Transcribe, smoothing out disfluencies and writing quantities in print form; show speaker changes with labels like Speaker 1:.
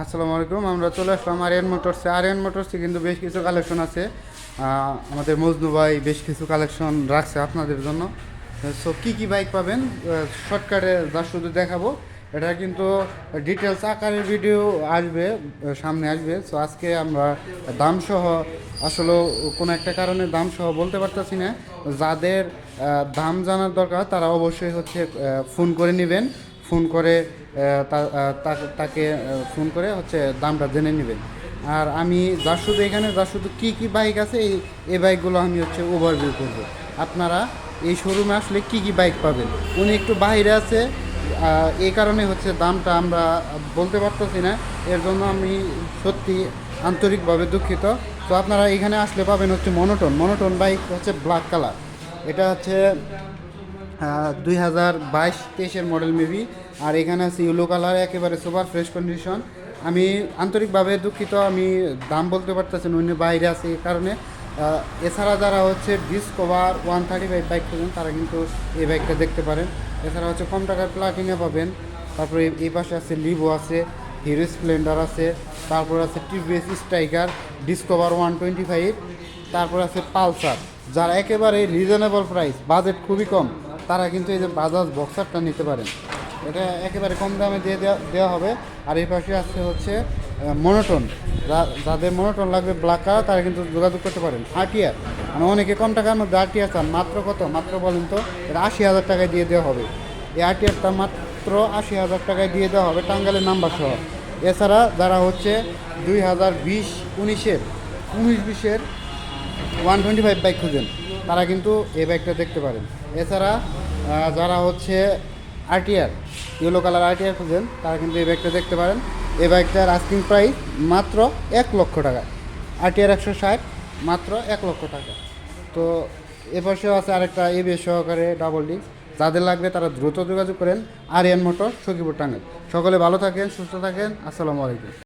Speaker 1: আসসালামু আলাইকুম। আমরা চলে আসলাম আরিয়ান মোটরসে। আরিয়ান মোটরসে কিন্তু বেশ কিছু কালেকশন আছে। আমাদের মজনু ভাই বেশ কিছু কালেকশন রাখছে আপনাদের জন্য। সো কী বাইক পাবেন শর্টকাটে যা শুধু দেখাবো। এটা কিন্তু ডিটেলস আকারের ভিডিও আসবে, সামনে আসবে। সো আজকে আমরা দামসহ আসলে কোনো একটা কারণে দামসহ বলতে পারতেছি না। যাদের দাম জানার দরকার তারা অবশ্যই হচ্ছে ফোন করে নেবেন। ফোন করে তাকে ফোন করে হচ্ছে দামটা জেনে নেবেন। আর আমি শুধু এখানে শুধু কী বাইক আছে এই বাইকগুলো আমি হচ্ছে ওভারভিউ করবো। আপনারা এই শোরুমে আসলে কী বাইক পাবেন। উনি একটু বাইরে আছে, এই কারণে হচ্ছে দামটা আমরা বলতে পারতেছি না। এর জন্য আমি সত্যি আন্তরিকভাবে দুঃখিত। তো আপনারা এখানে আসলে পাবেন হচ্ছে মনোটন বাইক হচ্ছে ব্ল্যাক কালার। এটা হচ্ছে 2022-23-এর মডেল মেবি। আর এখানে আছে ইউলো কালার, একেবারে সুপার ফ্রেশ কন্ডিশন। আমি আন্তরিকভাবে দুঃখিত, আমি দাম বলতে পারতেছি না, অন্য বাইরে আছে এই কারণে। এছাড়া যারা হচ্ছে ডিসকভার 135 বাইক খুঁজেন তারা কিন্তু এই বাইকটা দেখতে পারেন। এছাড়া হচ্ছে কম টাকার প্লাটিনা পাবেন। তারপরে এই পাশে আছে লিভো আছে, হিরো স্প্লেন্ডার আছে, তারপর আছে টিভিএস স্ট্রাইকার, ডিসকভার 125, তারপর আছে পালসার। যারা একেবারে রিজনেবল প্রাইস, বাজেট খুবই কম, তারা কিন্তু এই যে বাজাজ বক্সারটা নিতে পারেন। এটা একেবারে কম দামে দেওয়া হবে। আর এই পাশে আসছে হচ্ছে মনোটন। যাদের মনোটন লাগবে ব্ল্যাক কালার তারা কিন্তু যোগাযোগ করতে পারেন। আরটিআর মানে অনেকে কম টাকার মধ্যে আরটিআর চান, মাত্র কত, মাত্র বলেন তো, এটা 80,000 টাকায় দিয়ে দেওয়া হবে। এই আরটিআরটা মাত্র 80,000 টাকায় দিয়ে দেওয়া হবে, টাঙ্গাইলের নাম্বার সহ। এছাড়া যারা হচ্ছে 2019-এর 19-20-এর 125 বাইক খুঁজেন তারা কিন্তু এই বাইকটা দেখতে পারেন। এছাড়া যারা হচ্ছে আরটিআর ইয়েলো কালার আরটিআর খুঁজেন তারা কিন্তু এই বাইকটা দেখতে পারেন। এই বাইকটার আস্কিং প্রাইস মাত্র 1,00,000 টাকা। আরটিআর 160 মাত্র 1,00,000 টাকা। তো এপাশেও আছে আরেকটা এবিএস সহকারে ডাবল ডিস্ক। যাদের লাগবে তারা দ্রুত যোগাযোগ করেন। আরিয়ান মোটর, সখীপুর, টাঙ্গাইল। সকলে ভালো থাকেন, সুস্থ থাকেন। আসসালামু আলাইকুম।